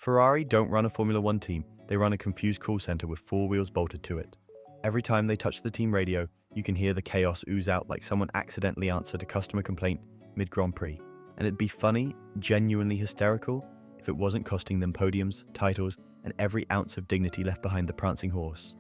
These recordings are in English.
Ferrari don't run a Formula One team, they run a confused call center with 4 wheels bolted to it. Every time they touch the team radio, you can hear the chaos ooze out like someone accidentally answered a customer complaint mid-Grand Prix. And it'd be funny, genuinely hysterical, if it wasn't costing them podiums, titles, and every ounce of dignity left behind the prancing horse.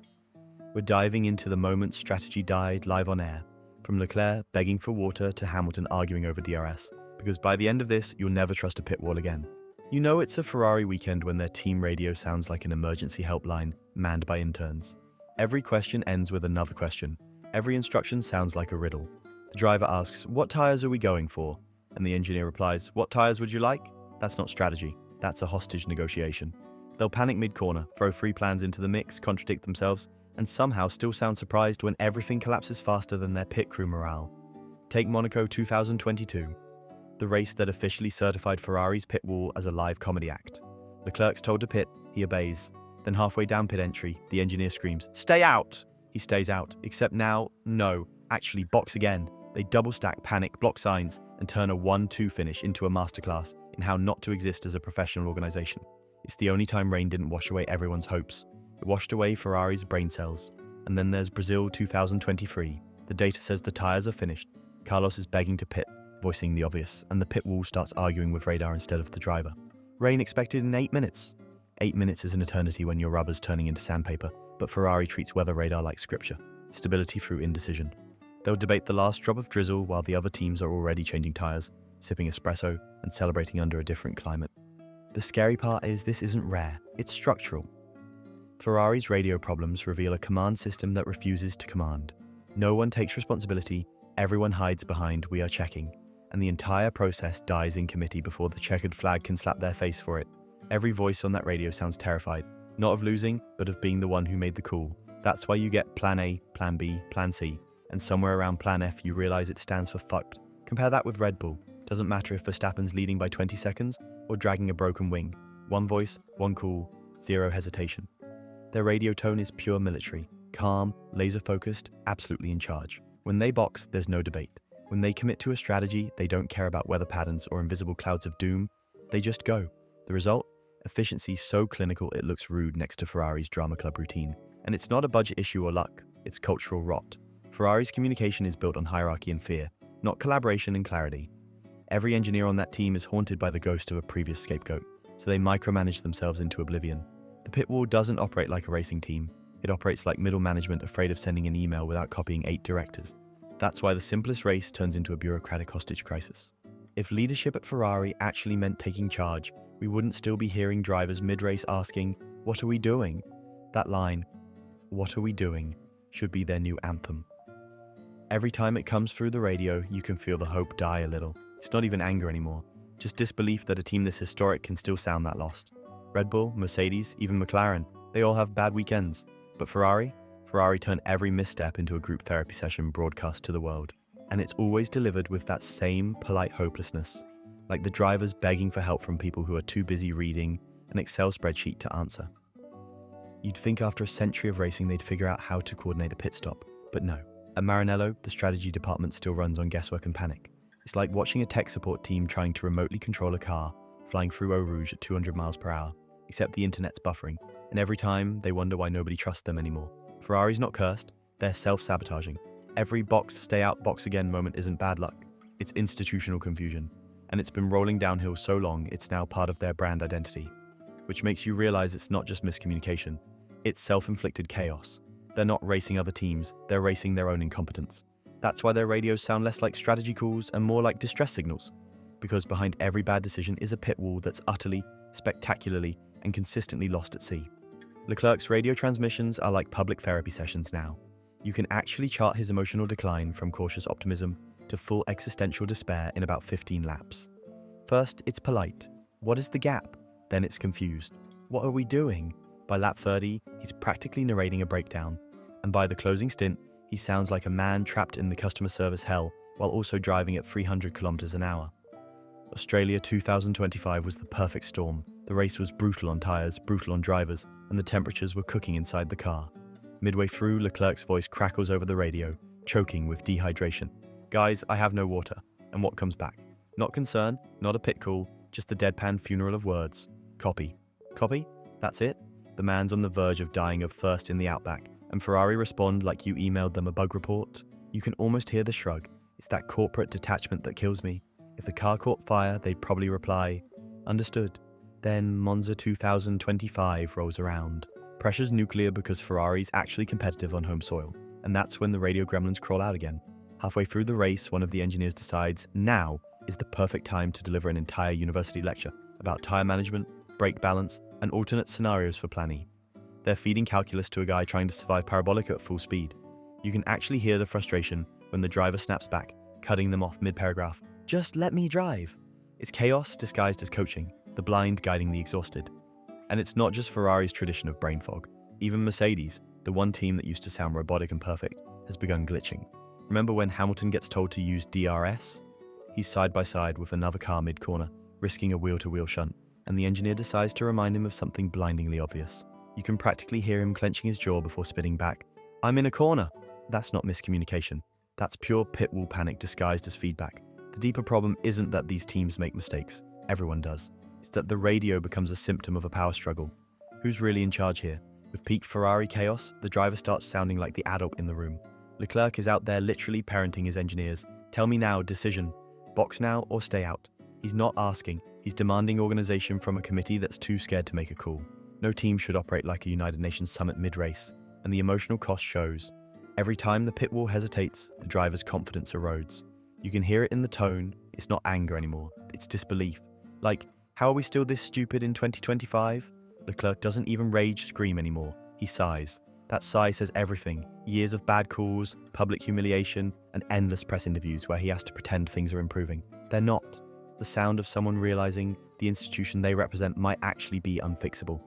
We're diving into the moment strategy died live on air, from Leclerc begging for water to Hamilton arguing over DRS, because by the end of this, you'll never trust a pit wall again. You know it's a Ferrari weekend when their team radio sounds like an emergency helpline manned by interns. Every question ends with another question. Every instruction sounds like a riddle. The driver asks, "What tires are we going for?" And the engineer replies, "What tires would you like?" That's not strategy. That's a hostage negotiation. They'll panic mid-corner, throw 3 plans into the mix, contradict themselves, and somehow still sound surprised when everything collapses faster than their pit crew morale. Take Monaco 2022, the race that officially certified Ferrari's pit wall as a live comedy act. Leclerc's told to pit, he obeys. Then halfway down pit entry, the engineer screams, "Stay out!" He stays out, except now, no, actually box again. They double stack, panic, block signs, and turn a 1-2 finish into a masterclass in how not to exist as a professional organization. It's the only time rain didn't wash away everyone's hopes. It washed away Ferrari's brain cells. And then there's Brazil 2023. The data says the tires are finished. Carlos is begging to pit, voicing the obvious, and the pit wall starts arguing with radar instead of the driver. Rain expected in 8 minutes. 8 minutes is an eternity when your rubber's turning into sandpaper, but Ferrari treats weather radar like scripture. Stability through indecision. They'll debate the last drop of drizzle while the other teams are already changing tires, sipping espresso, and celebrating under a different climate. The scary part is this isn't rare, it's structural. Ferrari's radio problems reveal a command system that refuses to command. No one takes responsibility, everyone hides behind "we are checking," and the entire process dies in committee before the checkered flag can slap their face for it. Every voice on that radio sounds terrified, not of losing, but of being the one who made the call. That's why you get Plan A, Plan B, Plan C, and somewhere around Plan F you realize it stands for fucked. Compare that with Red Bull. Doesn't matter if Verstappen's leading by 20 seconds or dragging a broken wing. One voice, one call, zero hesitation. Their radio tone is pure military, calm, laser-focused, absolutely in charge. When they box, there's no debate. When they commit to a strategy, they don't care about weather patterns or invisible clouds of doom. They just go. The result? Efficiency so clinical it looks rude next to Ferrari's drama club routine. And it's not a budget issue or luck, it's cultural rot. Ferrari's communication is built on hierarchy and fear, not collaboration and clarity. Every engineer on that team is haunted by the ghost of a previous scapegoat, so they micromanage themselves into oblivion. The pit wall doesn't operate like a racing team. It operates like middle management afraid of sending an email without copying 8 directors. That's why the simplest race turns into a bureaucratic hostage crisis. If leadership at Ferrari actually meant taking charge, we wouldn't still be hearing drivers mid-race asking, "What are we doing?" That line, "What are we doing?" should be their new anthem. Every time it comes through the radio, you can feel the hope die a little. It's not even anger anymore, just disbelief that a team this historic can still sound that lost. Red Bull, Mercedes, even McLaren, they all have bad weekends. But Ferrari turn every misstep into a group therapy session broadcast to the world. And it's always delivered with that same polite hopelessness, like the drivers begging for help from people who are too busy reading an Excel spreadsheet to answer. You'd think after a century of racing they'd figure out how to coordinate a pit stop, but no. At Maranello, the strategy department still runs on guesswork and panic. It's like watching a tech support team trying to remotely control a car flying through Eau Rouge at 200 miles per hour, except the internet's buffering, and every time they wonder why nobody trusts them anymore. Ferrari's not cursed, they're self-sabotaging. Every box, stay out, box again moment isn't bad luck, it's institutional confusion. And it's been rolling downhill so long, it's now part of their brand identity. Which makes you realize it's not just miscommunication, it's self-inflicted chaos. They're not racing other teams, they're racing their own incompetence. That's why their radios sound less like strategy calls and more like distress signals. Because behind every bad decision is a pit wall that's utterly, spectacularly, and consistently lost at sea. Leclerc's radio transmissions are like public therapy sessions now. You can actually chart his emotional decline from cautious optimism to full existential despair in about 15 laps. First, it's polite. What is the gap? Then it's confused. What are we doing? By lap 30, he's practically narrating a breakdown. And by the closing stint, he sounds like a man trapped in the customer service hell while also driving at 300 kilometers an hour. Australia 2025 was the perfect storm. The race was brutal on tires, brutal on drivers, and the temperatures were cooking inside the car. Midway through, Leclerc's voice crackles over the radio, choking with dehydration. "Guys, I have no water." And what comes back? Not concern, not a pit call, just the deadpan funeral of words. Copy. Copy? That's it? The man's on the verge of dying of thirst in the outback, and Ferrari respond like you emailed them a bug report? You can almost hear the shrug. It's that corporate detachment that kills me. If the car caught fire, they'd probably reply, "Understood." Then Monza 2025 rolls around. Pressure's nuclear because Ferrari's actually competitive on home soil, and that's when the radio gremlins crawl out again. Halfway through the race, one of the engineers decides now is the perfect time to deliver an entire university lecture about tyre management, brake balance, and alternate scenarios for Plan E. They're feeding calculus to a guy trying to survive parabolic at full speed. You can actually hear the frustration when the driver snaps back, cutting them off mid-paragraph. "Just let me drive." It's chaos disguised as coaching, the blind guiding the exhausted. And it's not just Ferrari's tradition of brain fog. Even Mercedes, the one team that used to sound robotic and perfect, has begun glitching. Remember when Hamilton gets told to use DRS? He's side by side with another car mid-corner, risking a wheel-to-wheel shunt, and the engineer decides to remind him of something blindingly obvious. You can practically hear him clenching his jaw before spitting back, "I'm in a corner." That's not miscommunication. That's pure pit wall panic disguised as feedback. The deeper problem isn't that these teams make mistakes. Everyone does. It's that the radio becomes a symptom of a power struggle. Who's really in charge here? With peak Ferrari chaos, the driver starts sounding like the adult in the room. Leclerc is out there literally parenting his engineers. "Tell me now, decision. Box now or stay out." He's not asking, he's demanding organization from a committee that's too scared to make a call. No team should operate like a United Nations summit mid-race, and the emotional cost shows. Every time the pit wall hesitates, the driver's confidence erodes. You can hear it in the tone. It's not anger anymore, it's disbelief. Like, how are we still this stupid in 2025? Leclerc doesn't even rage scream anymore, he sighs. That sigh says everything. Years of bad calls, public humiliation, and endless press interviews where he has to pretend things are improving. They're not. It's the sound of someone realizing the institution they represent might actually be unfixable.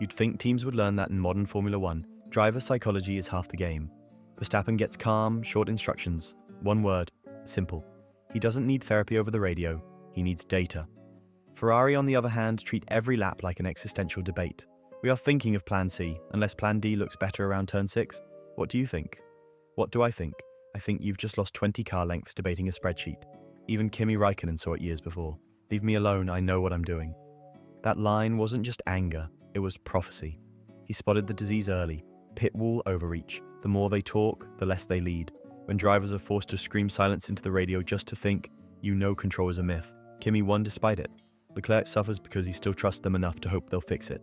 You'd think teams would learn that in modern Formula One. Driver psychology is half the game. Verstappen gets calm, short instructions. One word, simple. He doesn't need therapy over the radio, he needs data. Ferrari, on the other hand, treat every lap like an existential debate. "We are thinking of Plan C, unless Plan D looks better around turn 6. What do you think?" What do I think? I think you've just lost 20 car lengths debating a spreadsheet. Even Kimi Räikkönen saw it years before. "Leave me alone, I know what I'm doing." That line wasn't just anger, it was prophecy. He spotted the disease early. Pit wall overreach. The more they talk, the less they lead. When drivers are forced to scream silence into the radio just to think, you know control is a myth. Kimi won despite it. Leclerc suffers because he still trusts them enough to hope they'll fix it.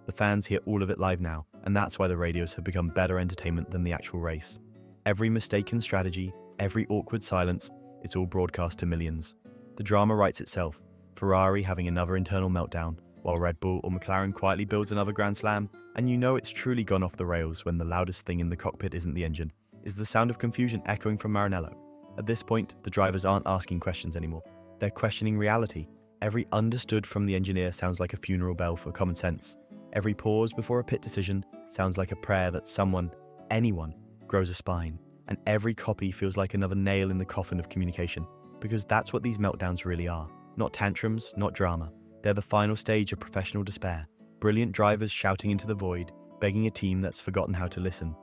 The fans hear all of it live now, and that's why the radios have become better entertainment than the actual race. Every mistaken strategy, every awkward silence, it's all broadcast to millions. The drama writes itself. Ferrari having another internal meltdown, while Red Bull or McLaren quietly builds another Grand Slam, and you know it's truly gone off the rails when the loudest thing in the cockpit isn't the engine, is the sound of confusion echoing from Maranello. At this point, the drivers aren't asking questions anymore. They're questioning reality. Every understood from the engineer sounds like a funeral bell for common sense. Every pause before a pit decision sounds like a prayer that someone, anyone, grows a spine. And every copy feels like another nail in the coffin of communication. Because that's what these meltdowns really are. Not tantrums, not drama. They're the final stage of professional despair. Brilliant drivers shouting into the void, begging a team that's forgotten how to listen.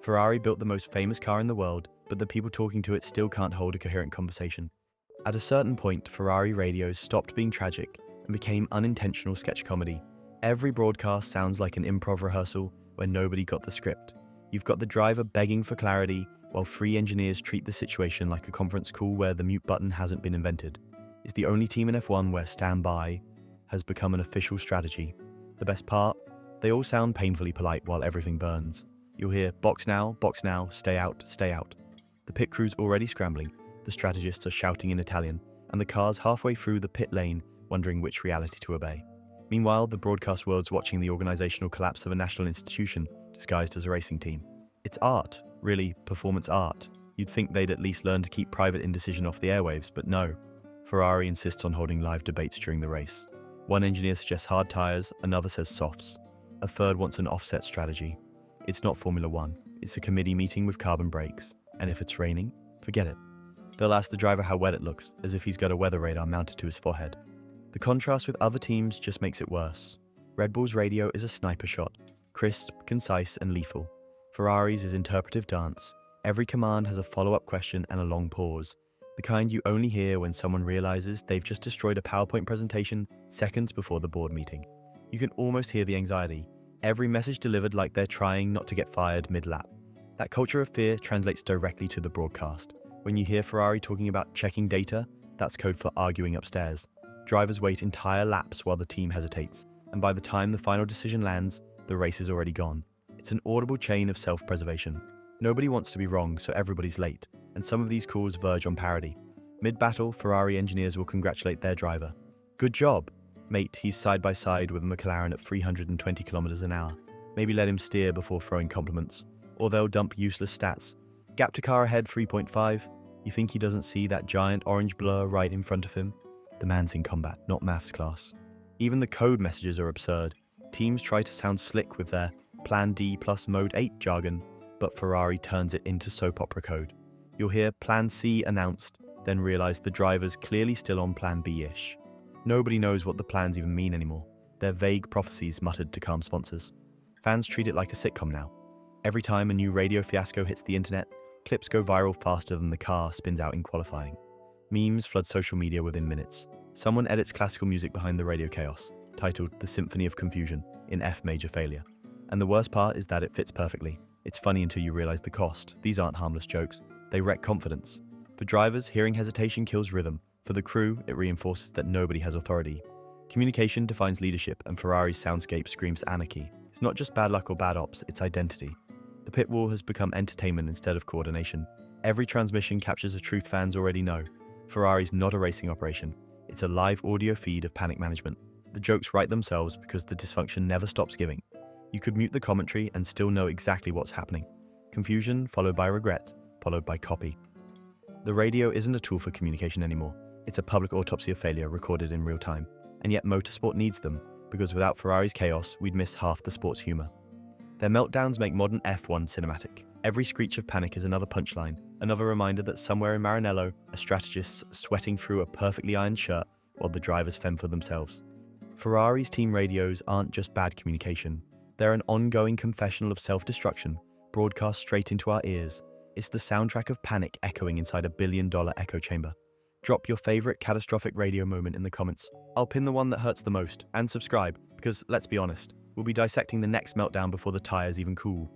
Ferrari built the most famous car in the world, but the people talking to it still can't hold a coherent conversation. At a certain point, Ferrari radios stopped being tragic and became unintentional sketch comedy. Every broadcast sounds like an improv rehearsal where nobody got the script. You've got the driver begging for clarity, while three engineers treat the situation like a conference call where the mute button hasn't been invented. It's the only team in F1 where stand by has become an official strategy. The best part? They all sound painfully polite while everything burns. You'll hear box now, stay out, stay out. The pit crew's already scrambling, the strategists are shouting in Italian, and the car's halfway through the pit lane wondering which reality to obey. Meanwhile, the broadcast world's watching the organizational collapse of a national institution disguised as a racing team. It's art, really performance art. You'd think they'd at least learn to keep private indecision off the airwaves, but no. Ferrari insists on holding live debates during the race. One engineer suggests hard tyres, another says softs. A third wants an offset strategy. It's not Formula One, it's a committee meeting with carbon brakes. And if it's raining, forget it. They'll ask the driver how wet it looks, as if he's got a weather radar mounted to his forehead. The contrast with other teams just makes it worse. Red Bull's radio is a sniper shot, crisp, concise, and lethal. Ferrari's is interpretive dance. Every command has a follow-up question and a long pause, the kind you only hear when someone realizes they've just destroyed a PowerPoint presentation seconds before the board meeting. You can almost hear the anxiety. Every message delivered like they're trying not to get fired mid-lap. That culture of fear translates directly to the broadcast. When you hear Ferrari talking about checking data, that's code for arguing upstairs. Drivers wait entire laps while the team hesitates, and by the time the final decision lands, the race is already gone. It's an audible chain of self-preservation. Nobody wants to be wrong, so everybody's late, and some of these calls verge on parody. Mid-battle, Ferrari engineers will congratulate their driver. "Good job, mate, he's side by side with a McLaren at 320 kilometers an hour. Maybe let him steer before throwing compliments." Or they'll dump useless stats. "Gap to car ahead 3.5. You think he doesn't see that giant orange blur right in front of him?" The man's in combat, not maths class. Even the code messages are absurd. Teams try to sound slick with their Plan D plus Mode 8 jargon, but Ferrari turns it into soap opera code. You'll hear Plan C announced, then realize the driver's clearly still on Plan B-ish. Nobody knows what the plans even mean anymore. They're vague prophecies muttered to calm sponsors. Fans treat it like a sitcom now. Every time a new radio fiasco hits the internet, clips go viral faster than the car spins out in qualifying. Memes flood social media within minutes. Someone edits classical music behind the radio chaos, titled The Symphony of Confusion, in F major failure. And the worst part is that it fits perfectly. It's funny until you realize the cost. These aren't harmless jokes. They wreck confidence. For drivers, hearing hesitation kills rhythm. For the crew, it reinforces that nobody has authority. Communication defines leadership, and Ferrari's soundscape screams anarchy. It's not just bad luck or bad ops, it's identity. The pit wall has become entertainment instead of coordination. Every transmission captures a truth fans already know. Ferrari's not a racing operation. It's a live audio feed of panic management. The jokes write themselves because the dysfunction never stops giving. You could mute the commentary and still know exactly what's happening. Confusion followed by regret, followed by copy. The radio isn't a tool for communication anymore. It's a public autopsy of failure recorded in real time. And yet motorsport needs them, because without Ferrari's chaos, we'd miss half the sport's humor. Their meltdowns make modern F1 cinematic. Every screech of panic is another punchline, another reminder that somewhere in Maranello, a strategist's sweating through a perfectly ironed shirt while the drivers fend for themselves. Ferrari's team radios aren't just bad communication. They're an ongoing confessional of self-destruction, broadcast straight into our ears. It's the soundtrack of panic echoing inside a billion-dollar echo chamber. Drop your favorite catastrophic radio moment in the comments. I'll pin the one that hurts the most, and subscribe, because let's be honest, we'll be dissecting the next meltdown before the tires even cool.